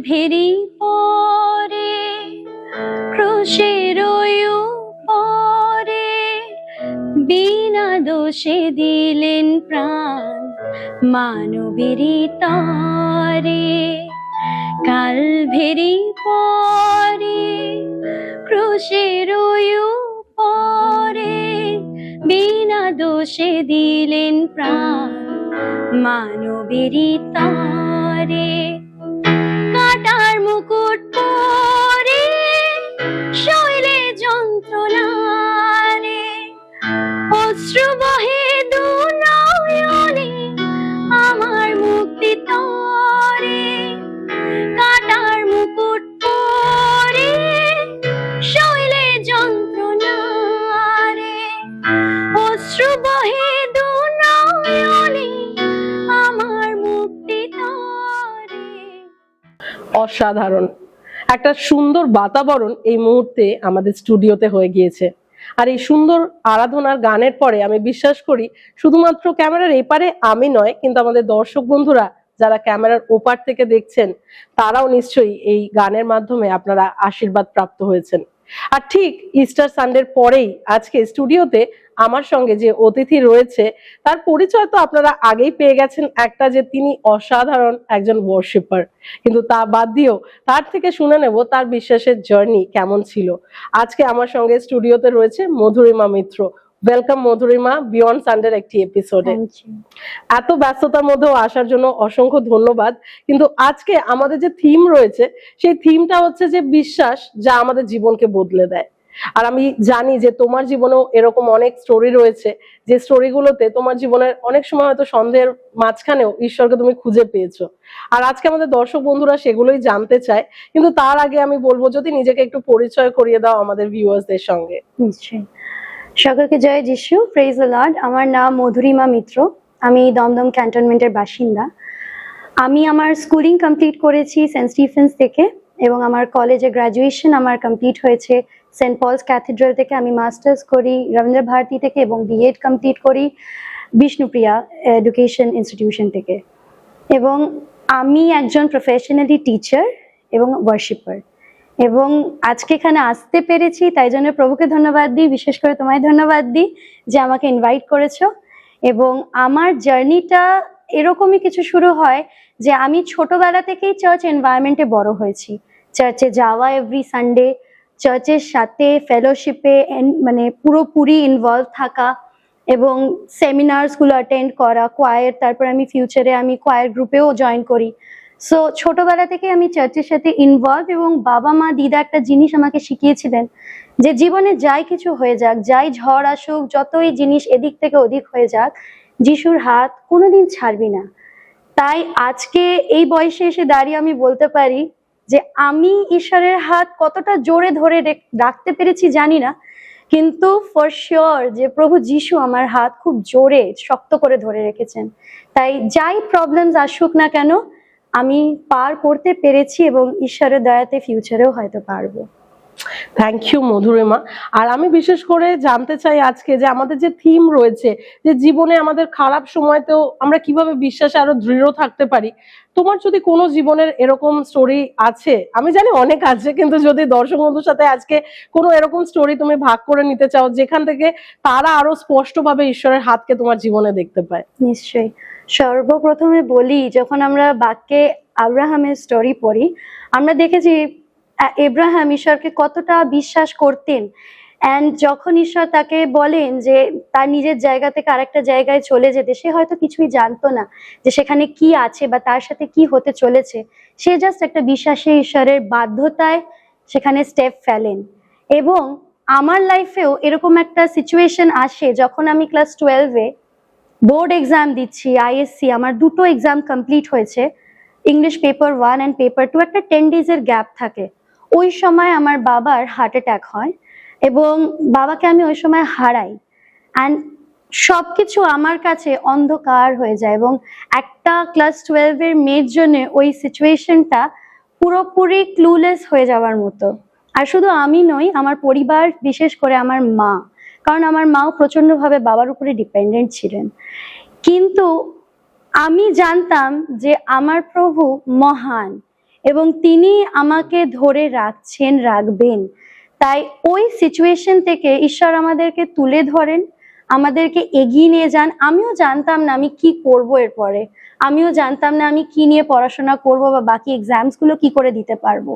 Very পরে ক্রুশের পরে বিনা দোষে দিলেন প্রাণ মানবেরই তরে। কাল ভেরি পরে ক্রুশের পরে বিনা দোষে দিলেন প্রাণ মানবেরই তরে। কাটার মুকুট পরে শৈলে যন্ত্রণারে অশ্রু বহে দু নয়নে আমার মুক্তি তরে। কাটার মুকুট পরে শৈলে যন্ত্রণারে অশ্রু বহে দু নয়নে আমার মুক্তি তরে। অসাধারণ একটা সুন্দর বাতাবরণ এই মুহূর্তে আমাদের স্টুডিওতে হয়ে গিয়েছে। আর এই সুন্দর আরাধনার গানের পরে আমি বিশ্বাস করি শুধুমাত্র ক্যামেরার এপারে আমি নয়, কিন্তু আমাদের দর্শক বন্ধুরা যারা ক্যামেরার ওপার থেকে দেখছেন তারাও নিশ্চয়ই এই গানের মাধ্যমে আপনারা আশীর্বাদ প্রাপ্ত হয়েছেন। আর ঠিক ইস্টার সানডের পরেই আজকে স্টুডিওতে আমার সঙ্গে যে অতিথি রয়েছে তার পরিচয় তো আপনারা আগেই পেয়ে গেছেন, একটা যে তিনি অসাধারণ একজন ওয়ার্শিপার, কিন্তু তা বাদ দিয়েও তার থেকে শুনে নেব তার বিশ্বাসের জার্নি কেমন ছিল। আজকে আমার সঙ্গে স্টুডিওতে রয়েছে মধুরিমা মিত্র। ওয়েলকাম মধুরিমা বিয়ন্ড সানডের একটি এপিসোডে। এত ব্যস্ততার মধ্যেও আসার জন্য অসংখ্য ধন্যবাদ। কিন্তু আজকে আমাদের যে থিম রয়েছে সেই থিমটা হচ্ছে যে বিশ্বাস যা আমাদের জীবনকে বদলে দেয়। আর আমি জানি যে তোমার জীবনেও এরকম অনেক স্টোরি রয়েছে, যে স্টোরিগুলোতে তোমার জীবনের অনেক সময় হয়তো সন্দেহের মাঝখানেও ঈশ্বরকে তুমি খুঁজে পেয়েছো। আর আজকে আমাদের দর্শক বন্ধুরা সেগুলোই জানতে চায়, কিন্তু তার আগে আমি বলবো যদি নিজেকে একটু পরিচয় করিয়ে দাও আমাদের ভিউয়ার্সদের সঙ্গে। নিশ্চয়ই। সকলকে জয় যিশু, প্রেজ দ্য লর্ড। আমার নাম মধুরিমা মিত্র, আমি দমদম ক্যান্টনমেন্টের বাসিন্দা। আমি আমার স্কুলিং কমপ্লিট করেছি সেন্ট স্টিফেন্স থেকে এবং আমার কলেজে গ্র্যাজুয়েশন আমার কমপ্লিট হয়েছে সেন্ট পলস ক্যাথিড্রাল থেকে। আমি মাস্টার্স করি রবীন্দ্র ভারতী থেকে এবং বিএড কমপ্লিট করি বিষ্ণুপ্রিয়া এডুকেশন ইনস্টিটিউশন থেকে। এবং আমি একজন প্রফেশনালি টিচার এবং ওয়ার্শিপার, এবং আজকে এখানে আসতে পেরেছি তাই জন্য প্রভুকে ধন্যবাদ দিই, বিশেষ করে তোমায় ধন্যবাদ দিই যে আমাকে ইনভাইট করেছো। এবং আমার জার্নিটা এরকমই কিছু শুরু হয় যে আমি ছোটবেলা থেকেই চার্চ এনভায়রনমেন্টে বড় হয়েছি। চার্চে যাওয়া এভরি সানডে, চার্চের সাথে ফেলোশিপে মানে পুরোপুরি ইনভলভ থাকা এবং সেমিনারসগুলো অ্যাটেন্ড করা, কোয়ার, তারপর আমি ফিউচারে আমি কোয়ার গ্রুপেও জয়েন করি। সো ছোটবেলা থেকে আমি চার্চের সাথে ইনভলভ, এবং বাবা মা দিদা একটা জিনিস আমাকে শিখিয়েছিলেন যে জীবনে যাই কিছু হয়ে যাক, যাই ঝড় আসুক, যতই জিনিস এদিক থেকে ওদিক হয়ে যাক, যিশুর হাত কোনোদিন ছাড়বি না। তাই আজকে এই বয়সে এসে দাঁড়িয়ে আমি বলতে পারি যে আমি ঈশ্বরের হাত কতটা জোরে ধরে রাখতে পেরেছি জানি না, কিন্তু ফর শিওর যে প্রভু যিশু আমার হাত খুব জোরে শক্ত করে ধরে রেখেছেন। তাই যাই প্রবলেমস আসুক না কেন আমি পার করতে পেরেছি এবং ঈশ্বরের দয়াতে ফিউচারেও হয়তো পারবো। Thank you Madhurima. আর আমি বিশেষ করে জানতে চাই আজকে যে আমাদের যে থিম রয়েছে যে জীবনে আমাদের খারাপ সময়তেও আমরা কিভাবে বিশ্বাসে আরো দৃঢ় থাকতে পারি, তোমার যদি কোনো জীবনের এরকম স্টোরি আছে, আমি জানি অনেক আছে, কিন্তু যদি দর্শক বন্ধুর সাথে আজকে কোনো এরকম স্টোরি তুমি ভাগ করে নিতে চাও যেখান থেকে তারা আরো স্পষ্টভাবে ঈশ্বরের হাতকে তোমার জীবনে দেখতে পায়। নিশ্চয়ই। সর্বপ্রথমে বলি, যখন আমরা বাক্যে আব্রাহামের স্টোরি পড়ি আমরা দেখেছি আব্রাহাম ঈশ্বরকে কতটা বিশ্বাস করতেন। অ্যান্ড যখন ঈশ্বর তাকে বলেন যে তার নিজের জায়গা থেকে আরেকটা জায়গায় চলে যেতে, সে হয়তো কিছুই জানতো না যে সেখানে কি আছে বা তার সাথে কি হতে চলেছে। সে জাস্ট একটা বিশ্বাসে ঈশ্বরের বাধ্যতায় সেখানে স্টেপ ফেলেন। এবং আমার লাইফেও এরকম একটা সিচুয়েশন আসে যখন আমি ক্লাস 12-এ বোর্ড এক্সাম দিচ্ছি, আইএসসি, আমার দুটো এক্সাম কমপ্লিট হয়েছে। ইংলিশ পেপার 1 অ্যান্ড পেপার 2 একটা 10 ডেজের গ্যাপ থাকে। ওই সময় আমার বাবার হার্ট অ্যাটাক হয় এবং বাবাকে আমি ওই সময় হারাই। অ্যান্ড সবকিছু আমার কাছে অন্ধকার হয়ে যায় এবং একটা ক্লাস 12 এর মেয়ের জন্য ওই সিচুয়েশনটা পুরোপুরি ক্লুলেস হয়ে যাওয়ার মতো। আর শুধু আমি নই, আমার পরিবার, বিশেষ করে আমার মা, কারণ আমার মাও প্রচন্ডভাবে বাবার উপরে ডিপেন্ডেন্ট ছিলেন। কিন্তু আমি জানতাম যে আমার প্রভু মহান এবং তিনি আমাকে ধরে রাখবেন। তাই ওই সিচুয়েশন থেকে ঈশ্বর আমাদেরকে তুলে ধরেন, আমাদেরকে এগিয়ে নিয়ে যান। আমিও জানতাম না আমি কি করব এরপরে, আমিও জানতাম না আমি কি নিয়ে পড়াশোনা করব বা বাকি এক্সামস গুলো কি করে দিতে পারবো,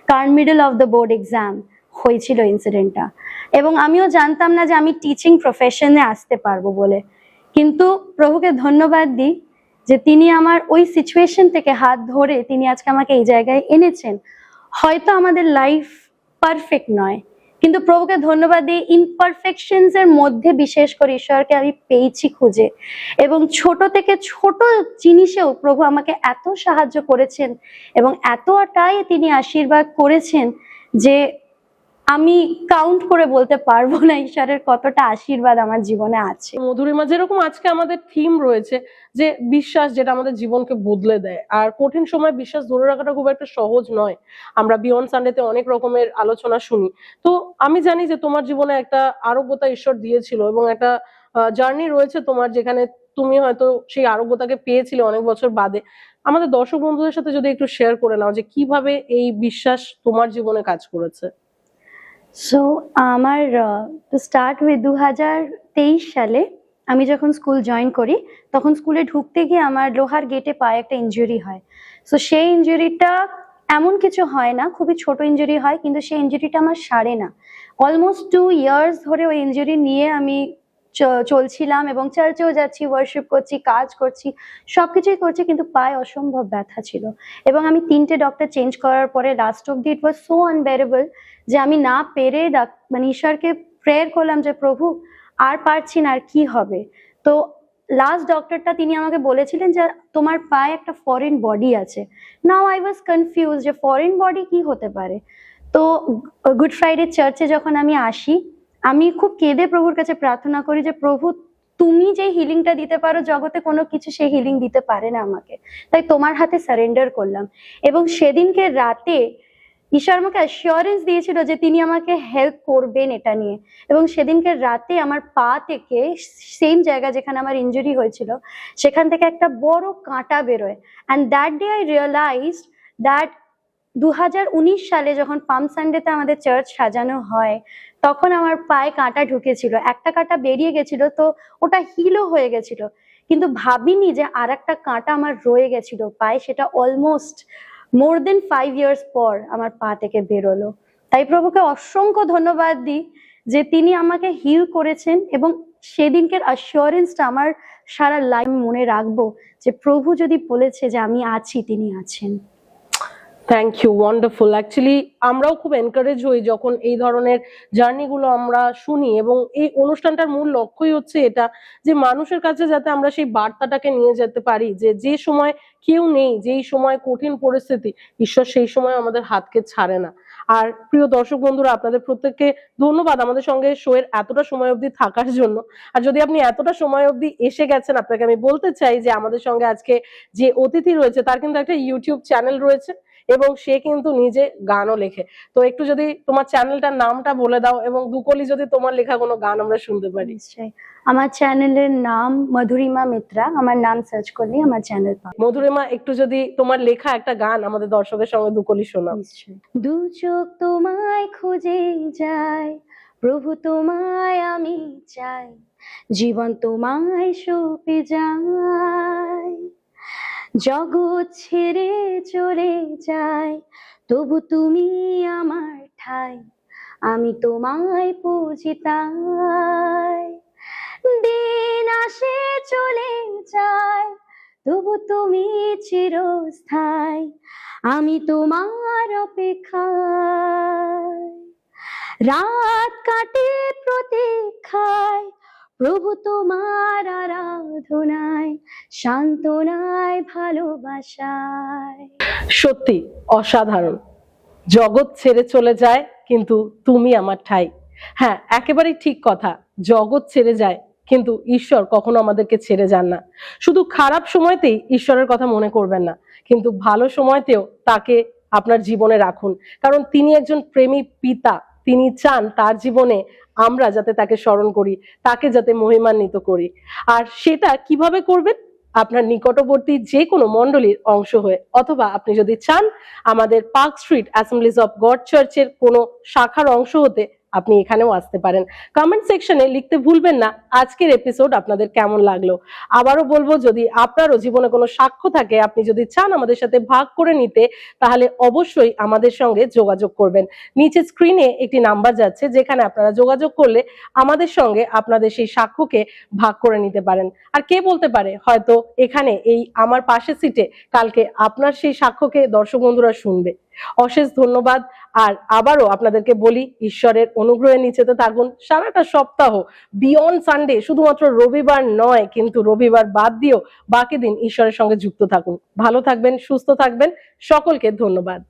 কারণ middle of the board exam হয়েছিল ইনসিডেন্টটা, এবং আমিও জানতাম না যে আমি টিচিং প্রফেশনে আসতে পারবো বলে। কিন্তু প্রভুকে ধন্যবাদ দিই যে তিনি আমার ওই সিচুয়েশন থেকে হাত ধরে তিনি আজকে আমাকে এই জায়গায় এনেছেন। হয়তো আমাদের লাইফ পারফেক্ট নয়, কিন্তু প্রভুকে ধন্যবাদ দিই ইমপারফেকশনস এর মধ্যে বিশেষ করে ঈশ্বরকে আমি পেয়েছি খুঁজে, এবং ছোট থেকে ছোট জিনিসেও প্রভু আমাকে এত সাহায্য করেছেন এবং এতটাই তিনি আশীর্বাদ করেছেন যে আমি কাউন্ট করে বলতে পারবো না ঈশ্বরের কতটা আশীর্বাদ আমার জীবনে আছে। মধুরিমা, যেরকম আজকে আমাদের থিম রয়েছে যে বিশ্বাস, যেটা আমাদের জীবনকে বদলে দেয়, আর কঠিন সময় বিশ্বাস ধরে রাখাটা খুব একটা সহজ নয়। আমরা বিয়ন্ড সানডেতে অনেক রকমের আলোচনা শুনি। তো আমি জানি যে তোমার জীবনে একটা আরোগ্যতা ঈশ্বর দিয়েছিল এবং একটা জার্নি রয়েছে তোমার, যেখানে তুমি হয়তো সেই আরোগ্যতাকে পেয়েছিলে অনেক বছর বাদে। আমাদের দর্শক বন্ধুদের সাথে যদি একটু শেয়ার করে নাও যে কিভাবে এই বিশ্বাস তোমার জীবনে কাজ করেছে। সো আমার টু স্টার্ট উইথ 2023 সালে আমি যখন স্কুল জয়েন করি, তখন স্কুলে ঢুকতে গিয়ে আমার লোহার গেটে পায়ে একটা ইনজুরি হয়। সো সেই ইনজুরিটা এমন কিছু হয় না, খুবই ছোট ইনজুরি হয়, কিন্তু সেই ইনজুরিটা আমার সারে না। অলমোস্ট 2 ইয়ার্স ধরে ওই ইনজুরি নিয়ে আমি চলছিলাম এবং চার্চেও যাচ্ছি, ওয়ার্শিপ করছি, কাজ করছি, সবকিছুই করছি, কিন্তু পায়ে অসম্ভব ব্যথা ছিল। এবং আমি 3টে ডক্টর চেঞ্জ করার পরে লাস্ট অব্দি ইট ওয়াজ সো আনবেয়ারেবল যে আমি না পেরে মানে ঈশ্বরকে প্রেয়ার করলাম যে প্রভু আর পারছি না, আর কি হবে। তো লাস্ট ডক্টরটা তিনি আমাকে বলেছিলেন যে তোমার পায়ে একটা ফরেন বডি আছে। নাও আই ওয়াজ কনফিউজ যে ফরেন বডি কি হতে পারে। তো গুড ফ্রাইডে চার্চে যখন আমি আসি, আমি খুব কেঁদে প্রভুর কাছে প্রার্থনা করি যে প্রভু তুমি যে হিলিংটা দিতে পারো, জগতে কোনো কিছু সেই হিলিং দিতে পারে না আমাকে, তাই তোমার হাতে সারেন্ডার করলাম। এবং সেদিনকে রাতে ঈশ্বর আমাকে অ্যাসিওরেন্স দিয়েছিল যে তিনি আমাকে হেল্প করবেন এটা নিয়ে। এবং সেদিনকে রাতে আমার পা থেকে, সেম জায়গা যেখানে আমার ইনজুরি হয়েছিল, সেখান থেকে একটা বড় কাঁটা বেরোয়। And that day I realised that 2019 সালে যখন পাম সানডেতে আমাদের চার্চ সাজানো হয়, তখন আমার পায়ে কাঁটা ঢুকেছিল, একটা কাঁটা বেরিয়ে গেছিল, তো ওটা হিলও হয়ে গেছিল, কিন্তু ভাবিনি যে আর একটা কাঁটা আমার রয়ে গেছিল পায়ে, সেটা অলমোস্ট মোর দেন 5 ইয়ার্স পর আমার পা থেকে বেরোলো। তাই প্রভুকে অসংখ্য ধন্যবাদ দিই যে তিনি আমাকে হিল করেছেন, এবং সেদিনকের অ্যাসিওরেন্সটা আমার সারা লাইফ মনে রাখবো যে প্রভু যদি বলেছে যে আমি আছি, তিনি আছেন। Thank you, wonderful. অ্যাকচুয়ালি আমরাও খুব এনকারেজ হই যখন এই ধরনের জার্নিগুলো আমরা শুনি, এবং এই অনুষ্ঠানটার মূল লক্ষ্যই হচ্ছে এটা যে মানুষের কাছে যাতে আমরা সেই বার্তাটাকে নিয়ে যেতে পারি যে যে সময় কেউ নেই, যেই সময় কঠিন পরিস্থিতি, ঈশ্বর সেই সময় আমাদের হাতকে ছাড়ে না। আর প্রিয় দর্শক বন্ধুরা, আপনাদের প্রত্যেককে ধন্যবাদ আমাদের সঙ্গে শোয়ের এতটা সময় অবধি থাকার জন্য। আর যদি আপনি এতটা সময় অবধি এসে গেছেন, আপনাকে আমি বলতে চাই যে আমাদের সঙ্গে আজকে যে অতিথি রয়েছে তার কিন্তু একটা ইউটিউব চ্যানেল রয়েছে এবং সে কিন্তু নিজে গানও লেখে। তো একটু যদি তোমার চ্যানেলটার নামটা বলে দাও এবং দুকলি যদি তোমার লেখা কোনো গান আমরা শুনতে পারি। নিশ্চয়ই, আমার চ্যানেলের নাম মধুরিমা মিত্রা, আমার নাম সার্চ করলেই আমার চ্যানেল পাবে। মধুরিমা, একটু যদি তোমার লেখা একটা গান আমাদের দর্শকের সঙ্গে দুকলি শোনাও। নিশ্চয়ই। দু চোখ তোমায় খুঁজে যায়, প্রভু তোমায় আমি চাই, জীবন তোমায় সঁপে যায়, জগৎ ছেড়ে চলে যায়, তবু তুমি আমার ঠাই, আমি তোমায় পুজি তাই। দিন আসে চলে যায়, তবু তুমি চিরস্থায়ী, আমি তোমার অপেক্ষায়। রাত কাটে প্রতীক্ষায়, প্রভু তোমার আরাধনায়, সান্ত্বনায়, ভালোবাসায়। সত্যি অসাধারণ। জগৎ ছেড়ে চলে যায় কিন্তু তুমি আমার ঠাই। হ্যাঁ, একেবারেই ঠিক কথা। জগৎ ছেড়ে যায় কিন্তু ঈশ্বর কখনো আমাদেরকে ছেড়ে যান না। শুধু খারাপ সময়তেই ঈশ্বরের কথা মনে করবেন না, কিন্তু ভালো সময়তেও তাকে আপনার জীবনে রাখুন, কারণ তিনি একজন প্রেমী পিতা। তিনি চান তার জীবনে আমরা যাতে তাকে স্মরণ করি, তাকে যাতে মহিমান্বিত করি। আর সেটা কিভাবে করবেন? আপনার নিকটবর্তী যে কোনো মণ্ডলীর অংশ হয়ে, অথবা আপনি যদি চান আমাদের park street Assembly's of god চার্চের কোনো শাখার অংশ হতে, আপনি এখানেও আসতে পারেন। কমেন্ট সেকশনে লিখতে ভুলবেন না আজকের এপিসোড আপনাদের কেমন লাগলো। আবারও বলবো, যদি আপনারও জীবনে কোনো সাক্ষ্য থাকে, আপনি যদি চান আমাদের সাথে ভাগ করে নিতে, তাহলে অবশ্যই আমাদের সঙ্গে যোগাযোগ করবেন। নিচে স্ক্রিনে একটি নাম্বার যাচ্ছে, যেখানে আপনারা যোগাযোগ করলে আমাদের সঙ্গে আপনাদের সেই সাক্ষ্যকে ভাগ করে নিতে পারেন। আর কে বলতে পারে, হয়তো এখানে এই আমার পাশের সিটে কালকে আপনার সেই সাক্ষ্যকে দর্শক বন্ধুরা শুনবে। অশেষ ধন্যবাদ। আর আবারও আপনাদেরকে বলি, ঈশ্বরের অনুগ্রহের নিচেতে থাকুন সারাটা সপ্তাহ, বিয়ন্ড সানডে। শুধুমাত্র রবিবার নয়, কিন্তু রবিবার বাদ দিয়েও বাকি দিন ঈশ্বরের সঙ্গে যুক্ত থাকুন। ভালো থাকবেন, সুস্থ থাকবেন। সকলকে ধন্যবাদ।